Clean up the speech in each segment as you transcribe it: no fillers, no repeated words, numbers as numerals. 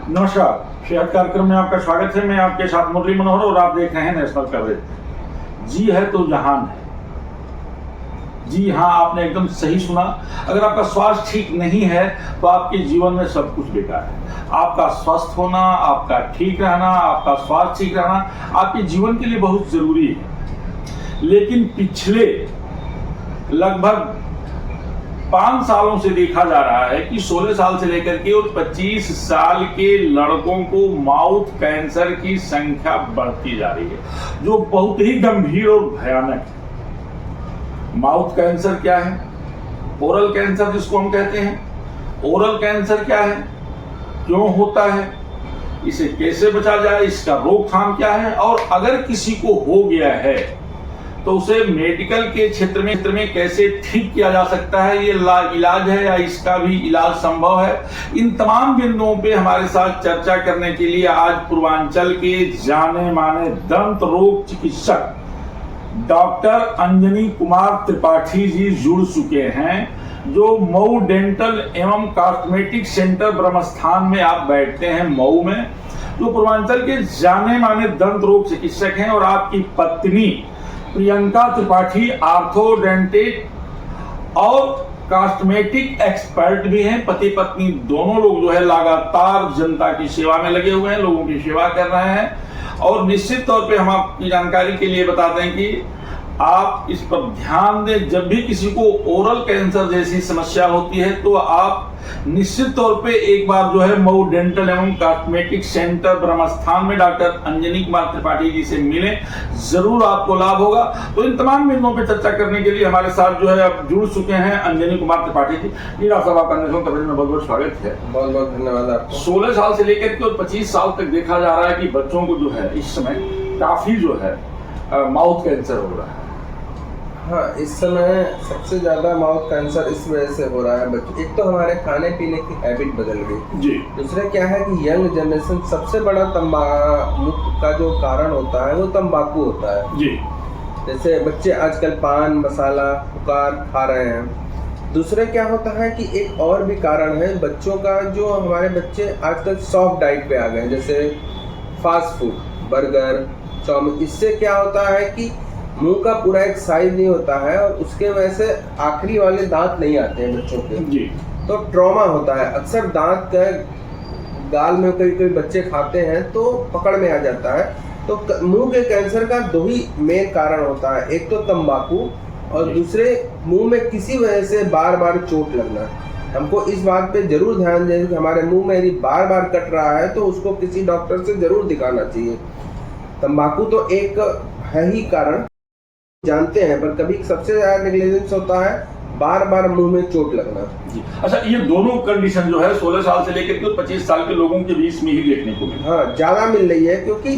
नमस्कार, सेहत कार्यक्रम में आपका स्वागत है। मैं आपके साथ मुरली मनोहर और आप देख रहे हैं नेशनल कवरेज। जी है तो जहान है। जी हाँ, आपने एकदम सही सुना। अगर आपका स्वास्थ्य ठीक नहीं है तो आपके जीवन में सब कुछ बेकार है। आपका स्वस्थ होना, आपका ठीक रहना, आपका स्वास्थ्य ठीक रहना आपके जीवन के लिए बहुत जरूरी है। लेकिन पिछले लगभग 5 सालों से देखा जा रहा है कि 16 साल से लेकर के और 25 साल के लड़कों को माउथ कैंसर की संख्या बढ़ती जा रही है, जो बहुत ही गंभीर और भयानक है। माउथ कैंसर क्या है? ओरल कैंसर जिसको हम कहते हैं। ओरल कैंसर क्या है, क्यों होता है, इसे कैसे बचा जाए, इसका रोकथाम क्या है, और अगर किसी को हो गया है तो उसे मेडिकल के क्षेत्र में कैसे ठीक किया जा सकता है, ये इलाज है या इसका भी इलाज संभव है। इन तमाम बिंदुओं पे हमारे साथ चर्चा करने के लिए आज पूर्वांचल के जाने माने दंत रोग चिकित्सक डॉक्टर अंजनी कुमार त्रिपाठी जी जुड़ चुके हैं, जो मऊ डेंटल एवं कॉस्मेटिक सेंटर ब्रह्मस्थान में आप बैठते हैं मऊ में, जो पूर्वांचल के जाने माने दंत रोग चिकित्सक हैं। और आपकी पत्नी प्रियंका त्रिपाठी आर्थोडेंटिस्ट और कॉस्मेटिक एक्सपर्ट भी हैं। पति पत्नी दोनों लोग जो है लगातार जनता की सेवा में लगे हुए हैं, लोगों की सेवा कर रहे हैं। और निश्चित तौर पे हम आपकी जानकारी के लिए बताते हैं कि आप इस पर ध्यान दें। जब भी किसी को ओरल कैंसर जैसी समस्या होती है तो आप निश्चित तौर पे एक बार जो है मऊ डेंटल एवं कॉस्मेटिक सेंटर ब्रह्मस्थान में डॉक्टर अंजनी कुमार त्रिपाठी जी से मिलें, जरूर आपको लाभ होगा। तो इन तमाम बिंदुओं पे चर्चा करने के लिए हमारे साथ जो है अब जुड़ चुके हैं अंजनी कुमार त्रिपाठी जी। डॉक्टर साहब, आपका नेशनल कवरेज में बहुत बहुत स्वागत है। बहुत बहुत धन्यवाद आपको। 16 साल से लेकर के और 25 साल तक देखा जा रहा है कि बच्चों को जो है इस समय काफी जो है माउथ कैंसर हो रहा है। हाँ, इस समय सबसे ज्यादा माउथ कैंसर इस वजह से हो रहा है बच्चों। एक तो हमारे खाने पीने की हैबिट बदल गई जी। दूसरा क्या है कि यंग जनरेशन सबसे बड़ा तंबाकू का जो कारण होता है वो तंबाकू होता है जी। जैसे बच्चे आजकल पान मसाला पुकार खा रहे हैं। दूसरा क्या होता है कि एक और भी कारण है बच्चों का, जो हमारे बच्चे आजकल सॉफ्ट डाइट पे आ गए, जैसे फास्ट फूड, बर्गर, चाउमीन। इससे क्या होता है कि मुंह का पूरा एक साइज नहीं होता है और उसके वजह से आखिरी वाले दांत नहीं आते हैं बच्चों के जी। तो ट्रॉमा होता है। अक्सर दांत का गाल में कई बच्चे खाते हैं तो पकड़ में आ जाता है। तो मुंह के कैंसर का 2 ही मेन कारण होता है, एक तो तंबाकू और दूसरे मुंह में किसी वजह से बार बार चोट लगना। हमको इस बात पे जरूर ध्यान दें कि हमारे मुंह में यदि बार बार कट रहा है तो उसको किसी डॉक्टर से जरूर दिखाना चाहिए। तंबाकू तो एक है ही कारण जानते हैं, पर कभी सबसे ज्यादा नेग्लिजेंस होता है बार बार मुंह में चोट लगना। जी। अच्छा, ये दोनों कंडीशन जो है 16 साल से लेकर के 25 साल के लोगों के बीच में ही देखने को मिली। हाँ, ज्यादा मिल रही है क्योंकि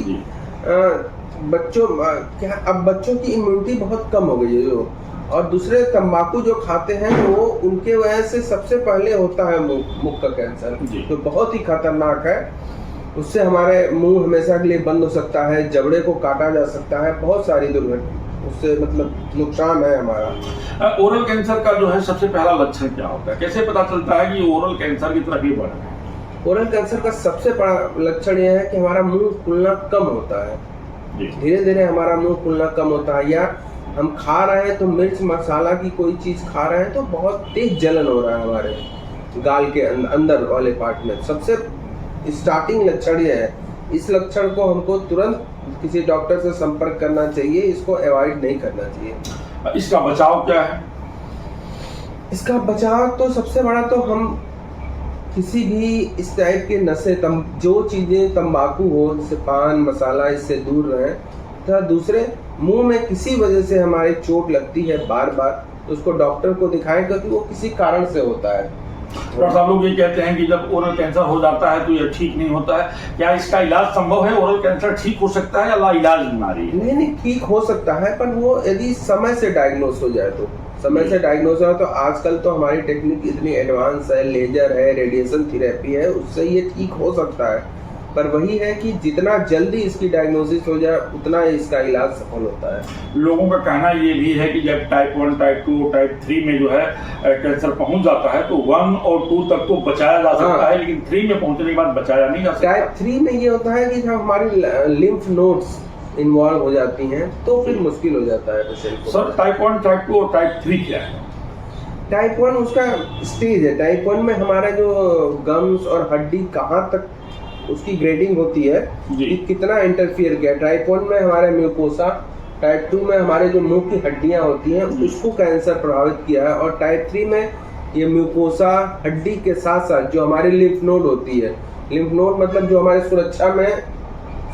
बच्चों क्या अब बच्चों की इम्यूनिटी बहुत कम हो गई है जो, और दूसरे तंबाकू जो खाते हैं वो उनके वजह से सबसे पहले होता है मुंह का कैंसर, जो बहुत ही खतरनाक है। उससे हमारे मुंह हमेशा के लिए बंद हो सकता है, जबड़े को काटा जा सकता है, बहुत सारी दुर्घटना उससे मतलब नुकसान है हमारा। ओरल कैंसर का जो है सबसे पहला लक्षण क्या होता है, कैसे पता चलता है कि ओरल कैंसर की तरफ ही बढ़ रहा है? ओरल कैंसर का सबसे बड़ा लक्षण यह है कि हमारा मुंह खुलना कम होता है। धीरे धीरे हमारा मुंह खुलना कम होता है, या हम खा रहे हैं तो मिर्च मसाला की कोई चीज खा रहे हैं तो बहुत तेज जलन हो रहा है हमारे गाल के अंदर वाले पार्ट में। सबसे स्टार्टिंग लक्षण यह है। इस लक्षण को हमको तुरंत किसी डॉक्टर से संपर्क करना चाहिए, इसको अवॉइड नहीं करना चाहिए। इसका बचाव क्या है? इसका बचाव तो सबसे बड़ा तो हम किसी भी इस टाइप के नशे जो चीजें तंबाकू हो, जैसे पान मसाला, इससे दूर रहें। तथा दूसरे, मुंह में किसी वजह से हमारे चोट लगती है बार बार तो उसको डॉक्टर को दिखाएं, क्योंकि वो किसी कारण से होता है। डॉक्टर साहब, लोग ये कहते हैं कि जब ओरल कैंसर हो जाता है तो ये ठीक नहीं होता है। क्या इसका इलाज संभव है? ओरल कैंसर ठीक हो सकता है या लाइलाज बीमारी है? नहीं, ठीक हो सकता है, पर वो यदि समय से डायग्नोस हो जाए तो समय से डायग्नोस हो तो आजकल तो हमारी टेक्निक इतनी एडवांस है, लेजर है, रेडिएशन थेरेपी है, उससे ये ठीक हो सकता है। पर वही है कि जितना जल्दी इसकी डायग्नोसिस हो जाए उतना ही इसका इलाज सफल होता है। लोगों का कहना ये भी है कि जब टाइप 1, टाइप 2, टाइप 3 में जो है कैंसर पहुंच जाता है तो 1 और 2 तक तो बचाया जा सकता है, लेकिन 3 में पहुंचने के बाद बचाया नहीं जा सकता। टाइप 3 में ये होता है कि जब हमारी लिम्फ नोड्स इन्वॉल्व हो जाती हैं तो फिर मुश्किल हो जाता है पेशेंट को। सर टाइप 1, टाइप 2 और टाइप 3 क्या है? टाइप 1 उसका स्टेज है। टाइप 1 में हमारा जो गम्स और हड्डी कहाँ तक उसकी ग्रेडिंग होती है कि कितना इंटरफियर किया। टाइप 1 में हमारे म्यूकोसा, टाइप 2 में हमारे जो मुंह की हड्डियां होती हैं उसको कैंसर प्रभावित किया है, और टाइप 3 में ये म्यूकोसा हड्डी के साथ साथ जो हमारी लिम्फ नोड होती है, लिम्फ नोड मतलब जो हमारी सुरक्षा में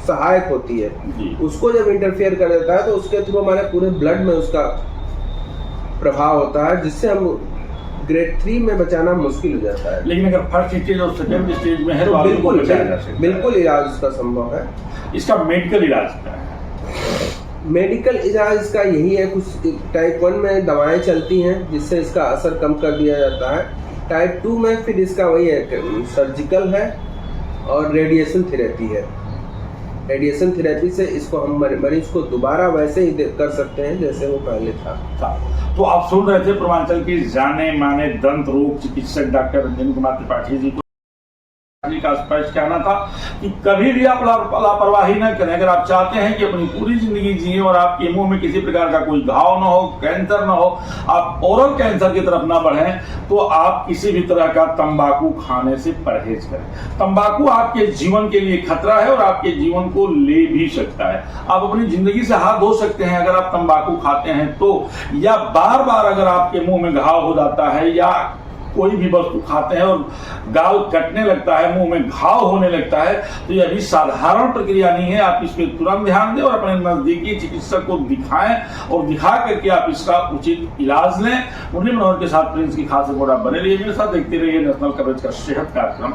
सहायक होती है, उसको जब इंटरफियर कर देता है तो उसके थ्रू हमारे पूरे ब्लड में उसका प्रभाव होता है, जिससे हम ग्रेड 3 में बचाना मुश्किल हो जाता है। लेकिन अगर फर्स्ट स्टेज और सेकंड स्टेज में है तो बिल्कुल बचाया जा सकता है। बिल्कुल इलाज इसका संभव है। इसका मेडिकल इलाज क्या है? मेडिकल इलाज इसका यही है, कुछ टाइप 1 में दवाएं चलती हैं जिससे इसका असर कम कर दिया जाता है। टाइप 2 में फिर इसका वही है, सर्जिकल है और रेडिएशन थेरेपी है। रेडिएशन थेरेपी से इसको हम मरीज को दोबारा वैसे ही कर सकते हैं जैसे वो पहले था। तो आप सुन रहे थे पूर्वांचल के जाने माने दंत रोग चिकित्सक डॉक्टर रंजन कुमार त्रिपाठी जी का स्पष्ट कहना था कि कभी भी आप लापरवाही न करें। अगर आप चाहते हैं कि अपनी पूरी जिंदगी जिए और आपके मुंह में किसी प्रकार का कोई घाव न हो, कैंसर न हो, आप ओरल कैंसर की तरफ न बढ़ें, तो आप किसी भी तरह का तंबाकू खाने से परहेज करें। तंबाकू आपके जीवन के लिए खतरा है और आपके जीवन को ले भी सकता है। आप अपनी जिंदगी से हाथ धो सकते हैं अगर आप तंबाकू खाते हैं तो, या बार बार अगर आपके मुंह में घाव हो जाता है या कोई भी वस्तु खाते हैं और गाल कटने लगता है, मुंह में घाव होने लगता है, तो यह भी साधारण प्रक्रिया नहीं है। आप इस पर तुरंत ध्यान दें और अपने नजदीकी चिकित्सक को दिखाएं और दिखा करके आप इसका उचित इलाज लें। मुरली मनोहर के साथ प्रिंस की खास रिपोर्ट आप बने रहिए मेरे साथ, देखते रहिए नेशनल कवरेज का सेहत कार्यक्रम।